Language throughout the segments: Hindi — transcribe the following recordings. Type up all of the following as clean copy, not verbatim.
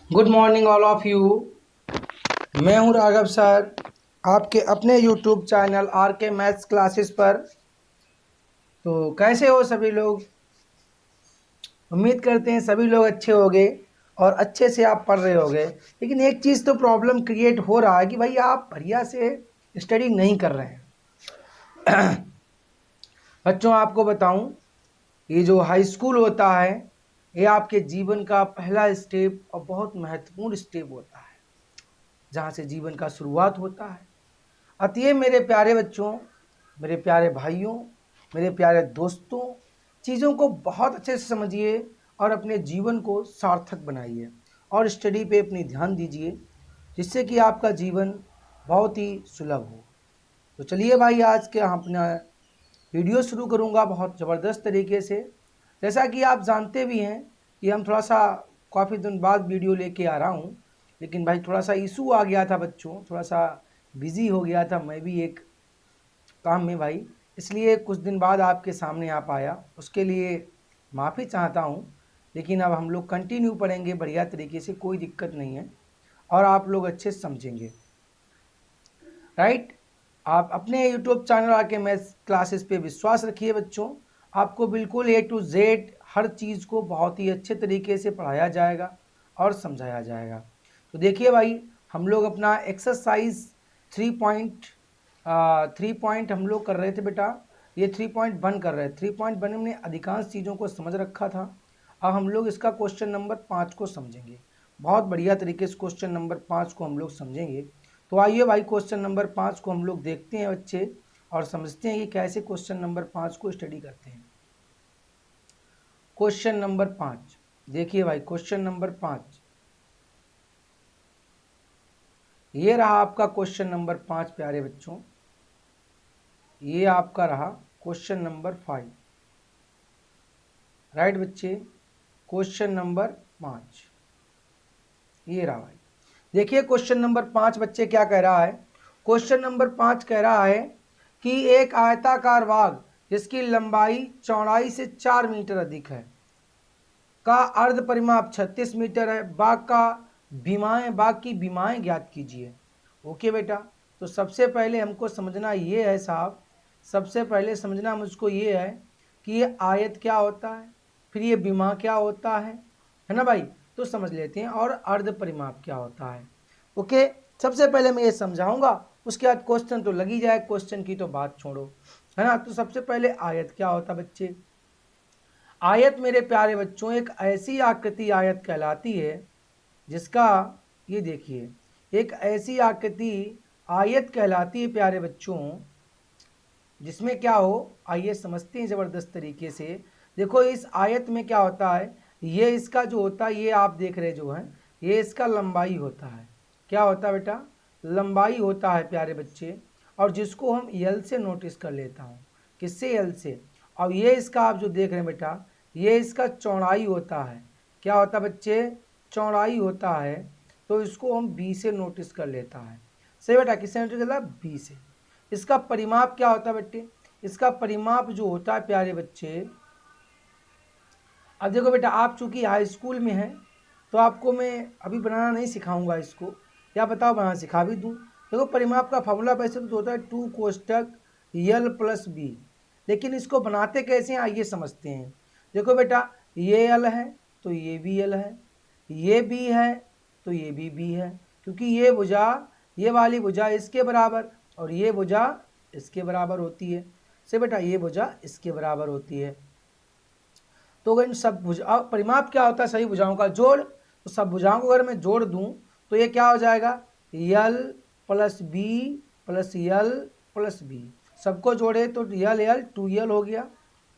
Good morning all of you. मैं हूं राघव सर, आपके अपने यूट्यूब चैनल आर के मैथ्स क्लासेस पर। तो कैसे हो सभी लोग? उम्मीद करते हैं सभी लोग अच्छे होंगे और अच्छे से आप पढ़ रहे होंगे। लेकिन एक चीज़ तो प्रॉब्लम क्रिएट हो रहा है कि भाई आप बढ़िया से स्टडी नहीं कर रहे हैं। बच्चों, आपको बताऊं, ये जो हाई स्कूल होता है ये आपके जीवन का पहला स्टेप और बहुत महत्वपूर्ण स्टेप होता है, जहाँ से जीवन का शुरुआत होता है। अतः मेरे प्यारे बच्चों, मेरे प्यारे भाइयों, मेरे प्यारे दोस्तों, चीज़ों को बहुत अच्छे से समझिए और अपने जीवन को सार्थक बनाइए और स्टडी पे अपनी ध्यान दीजिए, जिससे कि आपका जीवन बहुत ही सुलभ हो। तो चलिए भाई, आज के अपना वीडियो शुरू करूंगा बहुत ज़बरदस्त तरीके से। जैसा कि आप जानते भी हैं कि हम थोड़ा सा काफ़ी दिन बाद वीडियो लेके आ रहा हूँ, लेकिन भाई थोड़ा सा इशू आ गया था बच्चों, थोड़ा सा बिजी हो गया था मैं भी एक काम में भाई, इसलिए कुछ दिन बाद आपके सामने आ पाया, उसके लिए माफ़ी चाहता हूँ। लेकिन अब हम लोग कंटिन्यू पढ़ेंगे बढ़िया तरीके से, कोई दिक्कत नहीं है और आप लोग अच्छे से समझेंगे, राइट। आप अपने यूट्यूब चैनल आके मैथ्स क्लासेस पे विश्वास रखिए बच्चों, आपको बिल्कुल ए टू जेड हर चीज़ को बहुत ही अच्छे तरीके से पढ़ाया जाएगा और समझाया जाएगा। तो देखिए भाई, हम लोग अपना एक्सरसाइज 3.3 हम लोग कर रहे थे बेटा। ये 3.1 कर रहे थे। 3.1 में हमने अधिकांश चीज़ों को समझ रखा था। अब हम लोग इसका क्वेश्चन नंबर 5 को समझेंगे। बहुत बढ़िया तरीके से क्वेश्चन नंबर 5 को हम लोग समझेंगे। तो आइए भाई, क्वेश्चन नंबर 5 को हम लोग देखते हैं बच्चे और समझते हैं कि कैसे क्वेश्चन नंबर 5 को स्टडी करते हैं। क्वेश्चन नंबर 5 देखिए भाई, क्वेश्चन नंबर 5 ये रहा आपका क्वेश्चन नंबर 5 प्यारे बच्चों। ये आपका रहा क्वेश्चन नंबर 5, राइट बच्चे। क्वेश्चन नंबर 5 ये रहा भाई। देखिए क्वेश्चन नंबर 5 बच्चे क्या कह रहा है। क्वेश्चन नंबर 5 कह रहा है कि एक आयताकार बाग जिसकी लंबाई चौड़ाई से 4 मीटर अधिक है का अर्ध परिमाप 36 मीटर है। बाग की विमाएं ज्ञात कीजिए। ओके बेटा, तो सबसे पहले हमको समझना ये है साहब, सबसे पहले समझना मुझको ये है कि ये आयत क्या होता है, फिर ये विमा क्या होता है ना भाई। तो समझ लेते हैं, और अर्ध परिमाप क्या होता है। ओके, सबसे पहले मैं ये समझाऊंगा, उसके बाद क्वेश्चन तो लगी जाए, क्वेश्चन की तो बात छोड़ो, है ना। तो सबसे पहले आयत क्या होता है बच्चे। आयत मेरे प्यारे बच्चों एक ऐसी आकृति आयत कहलाती है जिसका, ये देखिए, एक ऐसी आकृति आयत कहलाती है प्यारे बच्चों जिसमें क्या हो, आइए समझते हैं ज़बरदस्त तरीके से। देखो इस आयत में क्या होता है, ये इसका जो होता है, ये आप देख रहे जो है, ये इसका लंबाई होता है। क्या होता है बेटा, लंबाई होता है प्यारे बच्चे, और जिसको हम यल से नोटिस कर लेता हूँ। किससे? यल से। और ये इसका आप जो देख रहे हैं बेटा, ये इसका चौड़ाई होता है। क्या होता है बच्चे? चौड़ाई होता है। तो इसको हम बी से नोटिस कर लेता है। सही बेटा, किससे नोटिस कर? बी से। इसका परिमाप क्या होता है बेटे? इसका परिमाप जो होता है प्यारे बच्चे, अब देखो बेटा, आप चूंकि हाई स्कूल में हैं तो आपको मैं अभी बनाना नहीं सिखाऊंगा इसको, या बताओ बनाना सिखा भी दूं। देखो परिमाप का फॉर्मूला वैसे तो होता है 2 कोष्टक यल प्लस बी, लेकिन इसको बनाते कैसे हैं आइए समझते हैं। देखो बेटा, ये यल है तो ये भी यल है, ये बी है तो ये भी बी है, क्योंकि ये भुजा, ये वाली भुजा इसके बराबर और ये भुजा इसके बराबर होती है। से बेटा ये भुजा इसके बराबर होती है। तो इन सब भुजा, परिमाप क्या होता है? सही भुजाओं का जोड़। तो सब भुजाओं को अगर मैं जोड़ दूं तो ये क्या हो जाएगा? L plus B plus L plus B. सबको जोड़े तो यल यल 2 यल हो गया,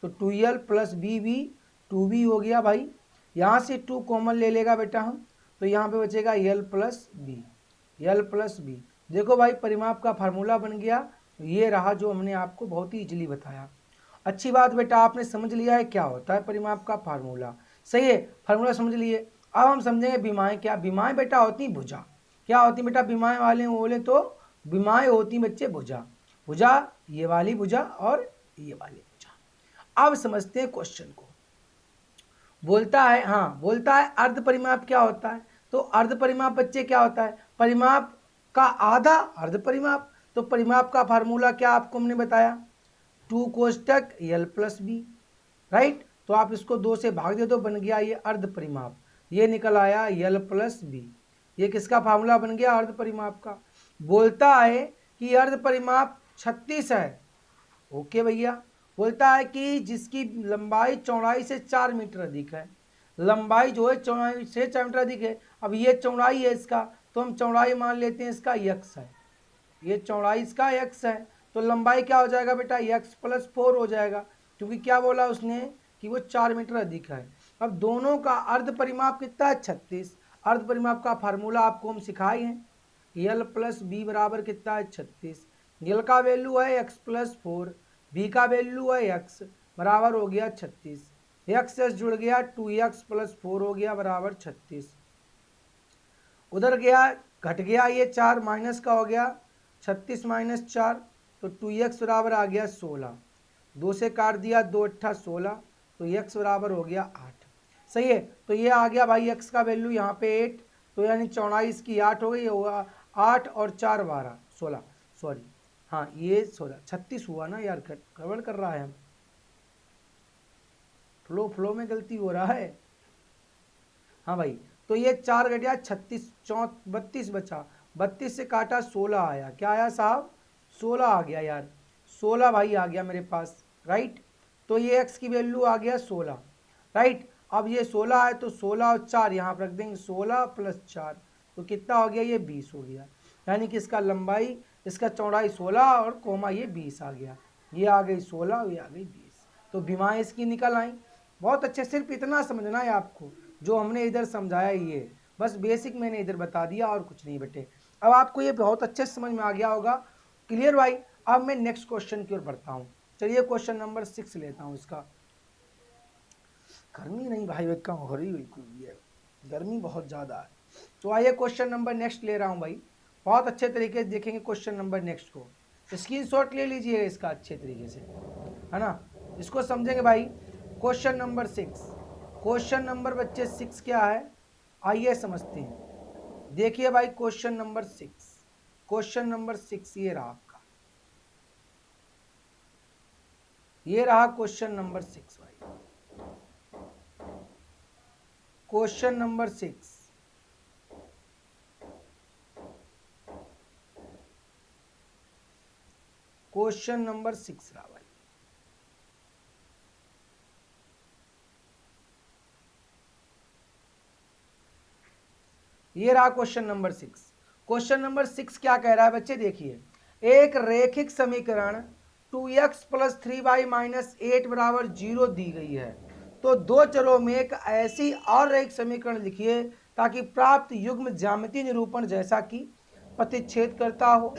तो 2 यल प्लस बी बी 2 बी हो गया भाई। यहाँ से 2 कॉमन ले लेगा बेटा हम, तो यहाँ पे बचेगा यल प्लस बी, यल प्लस बी। देखो भाई परिमाप का फार्मूला बन गया। ये रहा जो हमने आपको बहुत ही इजीली बताया। अच्छी बात बेटा, आपने समझ लिया है क्या होता है परिमाप का फार्मूला। सही है, फार्मूला समझ लिए। अब हम समझेंगे विमाएं क्या। विमाएं बेटा होती भुजा। क्या होती बेटा विमाएं वाले बोले तो? विमाएं होती बच्चे भुजा। भुजा ये वाली भुजा और ये वाली भुजा। अब समझते हैं क्वेश्चन को। बोलता है, हाँ बोलता है अर्ध परिमाप क्या होता है। तो अर्ध परिमाप बच्चे क्या होता है? परिमाप का आधा अर्ध परिमाप। तो परिमाप का फार्मूला क्या आपको हमने बताया? 2 कोष्टक l प्लस बी, राइट। तो आप इसको 2 से भाग दे दो, बन गया ये अर्ध परिमाप। ये निकल आया l प्लस बी। ये किसका फार्मूला बन गया? अर्ध परिमाप का। बोलता है कि अर्ध परिमाप 36 है। ओके भैया। बोलता है कि जिसकी लंबाई चौड़ाई से 4 मीटर अधिक है। लंबाई जो है चौड़ाई से 4 मीटर अधिक है। अब ये चौड़ाई है इसका, तो हम चौड़ाई मान लेते हैं इसका x है। ये चौड़ाई इसका x है, तो लंबाई क्या हो जाएगा बेटा? x प्लस 4 हो जाएगा, क्योंकि क्या बोला उसने कि वो 4 मीटर अधिक है। अब दोनों का अर्ध परिमाप कितना है? 36। अर्ध परिमाप का फार्मूला आपको हम सिखाए हैं, l प्लस बी बराबर कितना है? 36। l का वैल्यू है x प्लस 4, b का वैल्यू है x, बराबर हो गया 36। x जुड़ गया 2x प्लस 4 हो गया बराबर 36। उधर गया घट गया, ये 4 माइनस का हो गया, 36 माइनस 4, तो 2x बराबर आ गया 16। 2 से काट दिया, 2 अट्ठा 16, तो x बराबर हो गया 8। सही है। तो ये आ गया भाई x का वैल्यू यहाँ पे 8, तो यानी चौड़ाई इसकी 8 हो गई। होगा 8 और 4 12 16, सॉरी हाँ ये 16 36 हुआ ना यार, गड़बड़ कर रहा है हम, फ्लो में गलती हो रहा है। हाँ भाई, तो ये 4 घटिया 36, 32 बचा, 32 से काटा 16 आया। क्या आया साहब? 16 आ गया यार, 16 भाई आ गया मेरे पास, राइट। तो ये x की वैल्यू आ गया 16, राइट। अब ये 16 है तो 16 और 4 यहाँ पर रख देंगे, 16 प्लस 4, तो कितना हो गया? ये 20 हो गया। यानी कि इसका लंबाई, इसका चौड़ाई 16 और कोमा ये 20 आ गया। ये आ गई 16, ये आ गई 20। तो विमाएँ इसकी निकल आई। बहुत अच्छे, सिर्फ इतना समझना है आपको, जो हमने इधर समझाया ये बस बेसिक मैंने इधर बता दिया और कुछ नहीं बेटे। अब आपको ये बहुत अच्छे से समझ में आ गया होगा, क्लियर भाई। अब मैं नेक्स्ट क्वेश्चन की ओर बढ़ता हूँ। चलिए क्वेश्चन नंबर 6 लेता हूँ इसका। गर्मी नहीं भाई, कम हो रही बिल्कुल, ये गर्मी बहुत ज़्यादा है। तो आइए क्वेश्चन नंबर नेक्स्ट ले रहा हूँ भाई। बहुत अच्छे तरीके से देखेंगे क्वेश्चन नंबर नेक्स्ट को, स्क्रीनशॉट ले लीजिए इसका अच्छे तरीके से, है ना, इसको समझेंगे भाई। क्वेश्चन नंबर 6, क्वेश्चन नंबर बच्चे 6 क्या है, आइए समझते हैं। देखिए भाई क्वेश्चन नंबर 6, क्वेश्चन नंबर 6 ये रहा आपका, ये रहा क्वेश्चन नंबर 6 भाई। क्वेश्चन नंबर 6, क्वेश्चन नंबर 6 रहा भाई। ये रहा क्वेश्चन नंबर 6। क्वेश्चन नंबर 6 क्या कह रहा है बच्चे? देखिए, एक रैखिक समीकरण 2x प्लस 3y माइनस 8 बराबर 0 दी गई है। तो दो चरों में एक ऐसी और रैखिक समीकरण लिखिए ताकि प्राप्त युग्म ज्यामितीय निरूपण जैसा कि प्रतिच्छेद करता हो,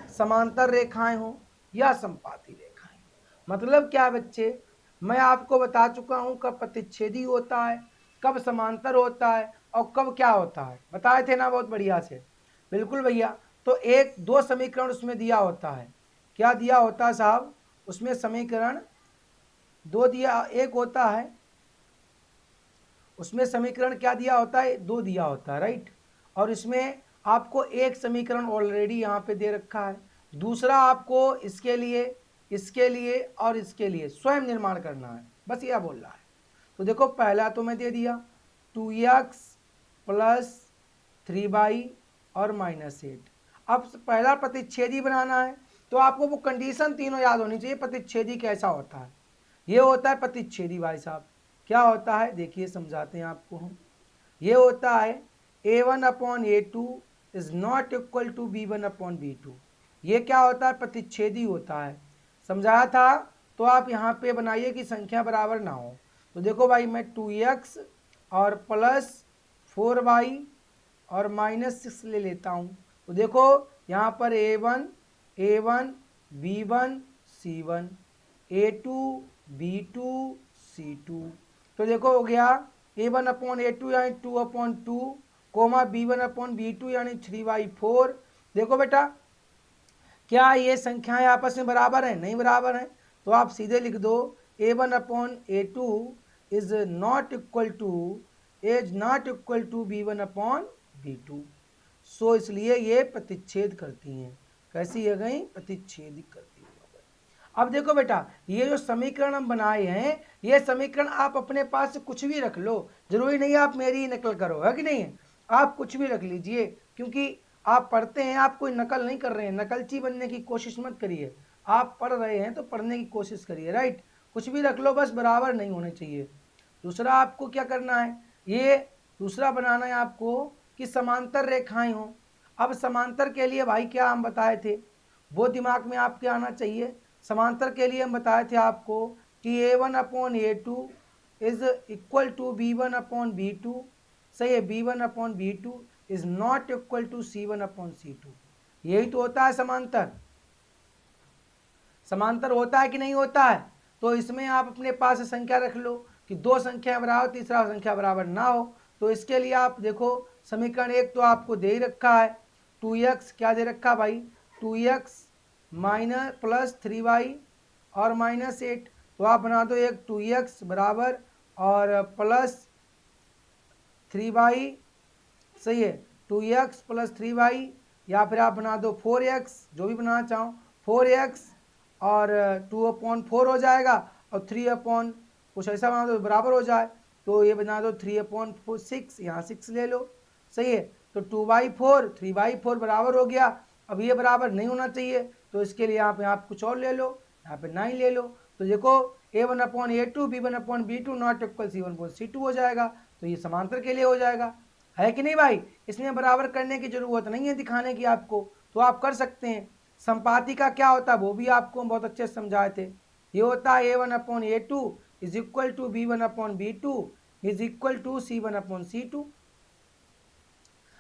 समांतर रेखाएं हो या संपाती रेखाएं। मतलब क्या है बच्चे? मैं आपको बता चुका हूं कब प्रतिच्छेदी होता है, कब समांतर होता है और कब क्या होता है, बताए थे ना बहुत बढ़िया से। बिल्कुल भैया। तो एक दो समीकरण उसमें दिया होता है। क्या दिया होता है साहब? उसमें समीकरण दो दिया, एक होता है उसमें समीकरण क्या दिया होता है? दो दिया होता है, राइट। और इसमें आपको एक समीकरण ऑलरेडी यहाँ पे दे रखा है, दूसरा आपको इसके लिए और इसके लिए स्वयं निर्माण करना है, बस यह बोल रहा है। तो देखो पहला तो मैं दे दिया 2x प्लस 3y और माइनस 8। अब पहला प्रतिच्छेदी बनाना है, तो आपको वो कंडीशन तीनों याद होनी चाहिए। प्रतिच्छेदी कैसा होता है? ये होता है प्रतिच्छेदी भाई साहब, क्या होता है देखिए समझाते हैं आपको हम। ये होता है a1 upon a2 is not equal to b1 upon b2। ये क्या होता है? प्रतिच्छेदी होता है, समझाया था। तो आप यहाँ पे बनाइए कि संख्या बराबर ना हो। तो देखो भाई मैं 2x और प्लस 4y और माइनस 6 ले लेता हूँ। तो देखो यहाँ पर a1 b1 c1 a2 b2 c2। तो देखो हो गया a1 अपॉन a2 यानी 2 upon 2 coma b1 upon b2 यानी 3/4। देखो बेटा क्या ये संख्याएं आपस में बराबर हैं? नहीं बराबर हैं। तो आप सीधे लिख दो a1 upon a2 is not equal to is not equal to b1/b2। So इसलिए ये प्रतिच्छेद करती हैं। कैसी है गई? प्रतिच्छेद करती हैं। अब देखो बेटा, ये जो समीकरण हम बनाए हैं, ये समीकरण आप अपने पास से कुछ भी रख लो, जरूरी नहीं आप मेरी ही नकल करो, है कि नहीं? आप कुछ भी रख लीजिए, क्योंकि आप पढ़ते हैं, आप कोई नकल नहीं कर रहे हैं, नकलची बनने की कोशिश मत करिए। आप पढ़ रहे हैं तो पढ़ने की कोशिश करिए, राइट? कुछ भी रख लो, बस बराबर नहीं होने चाहिए। दूसरा आपको क्या करना है, ये दूसरा बनाना है आपको कि समांतर रेखाएं हो। अब समांतर के लिए भाई क्या हम बताए थे, वो दिमाग में आपके आना चाहिए। समांतर के लिए हम बताए थे आपको कि a1/a2 is equal to b1/b2। सही है, b1/b2 is not equal to c1/c2। यही तो होता है समांतर। समांतर होता है कि नहीं होता है? तो इसमें आप अपने पास संख्या रख लो कि दो संख्या बराबर, तीसरा संख्या बराबर ना हो। तो इसके लिए आप देखो, समीकरण एक तो आपको दे ही रखा है 2x, क्या दे रखा भाई? 2x माइनस प्लस 3y और -8। तो आप बना दो एक 2x बराबर और प्लस 3y। सही है, 2x प्लस 3y, या फिर आप बना दो 4x, जो भी बनाना चाहो, 4x और 2/4 हो जाएगा, और 3/ कुछ ऐसा बना दो बराबर हो जाए। तो ये बना दो 3/6, यहाँ 6 ले लो। सही है, तो 2/4 3/4 बराबर हो गया। अब ये बराबर नहीं होना चाहिए, तो इसके लिए यहाँ पे आप कुछ और ले लो, यहाँ पे 9 ले लो। तो देखो a1/a2 b1/b2 not equal c1/c2 हो जाएगा। तो ये समांतर के लिए हो जाएगा, है कि नहीं भाई? इसमें बराबर करने की जरूरत नहीं है दिखाने की आपको, तो आप कर सकते हैं। संपाति का क्या होता है वो भी आपको बहुत अच्छे से समझाए थे। ये होता है a1/a2 is equal to b1/b2 is equal to c1/c2।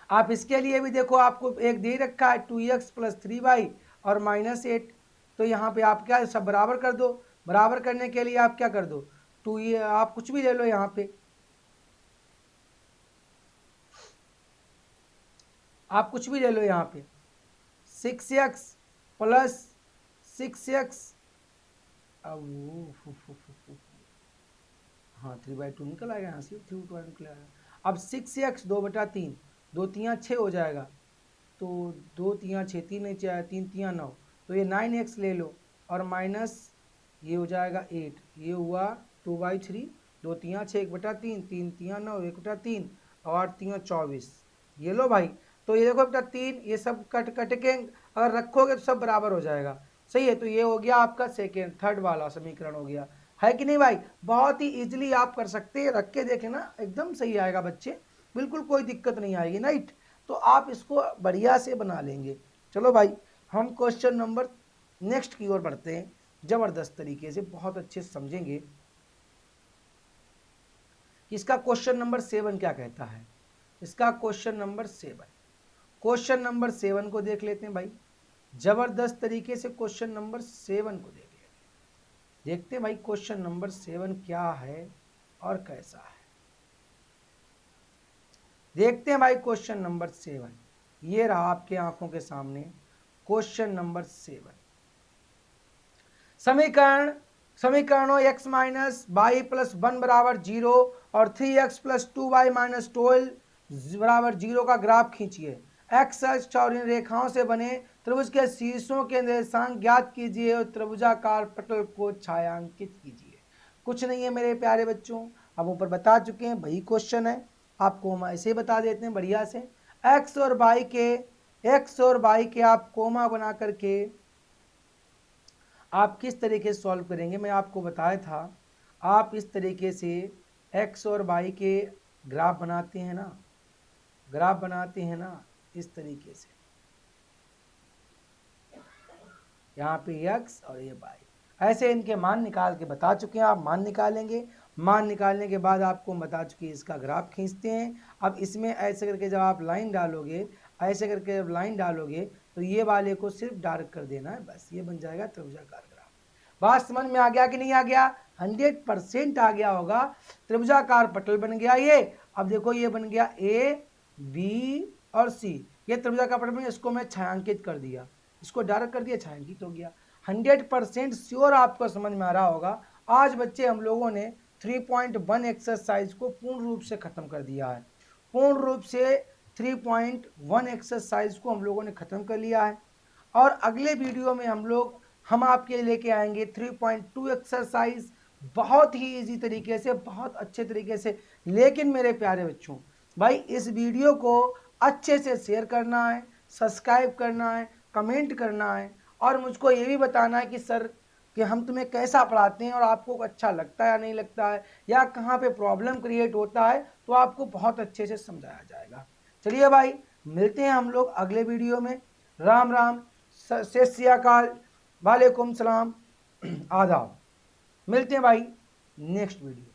आप इसके लिए भी देखो, आपको एक दे रखा है 2x प्लस 3y और -8। तो यहाँ पे आप क्या सब बराबर कर दो। बराबर करने के लिए आप क्या कर दो, आप कुछ भी ले लो यहाँ पे, आप कुछ भी ले लो यहाँ पे 6x प्लस 6x, हाँ 3/2 निकल आएगा यहाँ से, 3/2 निकल आएगा। अब 6x 2/3, 2×3 6 हो जाएगा। तो 2×3 6, 3 नहीं चाहिए, 3×3 9, तो ये 9x ले लो और माइनस ये हो जाएगा 8। ये हुआ 2/3, 2×3 6, 1/3, 3×3 9, 1/3 और 3 24। ये लो भाई। तो ये देखो बेटा 3, ये सब कट कट के अगर रखोगे तो सब बराबर हो जाएगा। सही है, तो ये हो गया आपका थर्ड वाला समीकरण हो गया, है कि नहीं भाई? बहुत ही इजीली आप कर सकते हैं, रख के देखें ना, एकदम सही आएगा बच्चे, बिल्कुल कोई दिक्कत नहीं आएगी, राइट? तो आप इसको बढ़िया से बना लेंगे। चलो भाई, हम क्वेश्चन नंबर नेक्स्ट की ओर बढ़ते हैं, जबरदस्त तरीके से बहुत अच्छे से समझेंगे कि इसका क्वेश्चन नंबर 7 क्या कहता है। इसका क्वेश्चन नंबर 7, क्वेश्चन नंबर 7 को देख लेते हैं भाई, जबरदस्त तरीके से क्वेश्चन नंबर 7 को देख लेते हैं। देखते हैं भाई क्वेश्चन नंबर 7 क्या है और कैसा है। देखते हैं भाई क्वेश्चन नंबर 7, ये रहा आपके आंखों के सामने क्वेश्चन नंबर 7। समीकरणों x माइनस वाई प्लस 1 बराबर 0 और 3x प्लस 2y माइनस 12 बराबर 0 का ग्राफ खींचिए। एक्स अक्ष और इन रेखाओं से बने त्रिभुज के शीर्षों के निर्देशांक ज्ञात कीजिए और त्रिभुजाकार पटल को छायांकित कीजिए। कुछ नहीं है मेरे प्यारे बच्चों, अब ऊपर बता चुके हैं, वही क्वेश्चन है, आपको हम ऐसे बता देते हैं बढ़िया से। एक्स और वाई के आप कोमा बना करके आप किस तरीके से सॉल्व करेंगे, मैं आपको बताया था। आप इस तरीके से एक्स और वाई के ग्राफ बनाते हैं ना, इस तरीके से, यहाँ पे एक्स और ये वाई, ऐसे इनके मान निकाल के बता चुके हैं। आप मान निकालेंगे, मान निकालने के बाद आपको बता चुके हैं इसका ग्राफ खींचते हैं। अब इसमें ऐसे करके जब आप लाइन डालोगे, ऐसे करके जब लाइन डालोगे तो ये वाले को सिर्फ डार्क कर देना है, बस ये बन जाएगा त्रिभुजाकार ग्राफ। बात समझ में आ गया कि नहीं आ गया? 100% आ गया होगा। त्रिभुजाकार पटल बन गया ये। अब देखो ये बन गया ए बी और सी, ये त्रिभुजाकार पटल में, इसको मैं छायांकित कर दिया, इसको डार्क कर दिया, छायांकित हो गया। 100% श्योर आपको समझ में आ रहा होगा। आज बच्चे हम लोगों ने 3.1 एक्सरसाइज को पूर्ण रूप से ख़त्म कर दिया है। पूर्ण रूप से 3.1 एक्सरसाइज को हम लोगों ने ख़त्म कर लिया है और अगले वीडियो में हम आपके लिए लेके आएंगे 3.2 एक्सरसाइज, बहुत ही इजी तरीके से, बहुत अच्छे तरीके से। लेकिन मेरे प्यारे बच्चों, भाई इस वीडियो को अच्छे से शेयर करना है, सब्सक्राइब करना है, कमेंट करना है और मुझको ये भी बताना है कि सर कि हम तुम्हें कैसा पढ़ाते हैं और आपको अच्छा लगता है या नहीं लगता है, या कहाँ पे प्रॉब्लम क्रिएट होता है, तो आपको बहुत अच्छे से समझाया जाएगा। चलिए भाई, मिलते हैं हम लोग अगले वीडियो में। राम राम, सत श्री अकाल, वालेकुम सलाम, आदाब। मिलते हैं भाई नेक्स्ट वीडियो।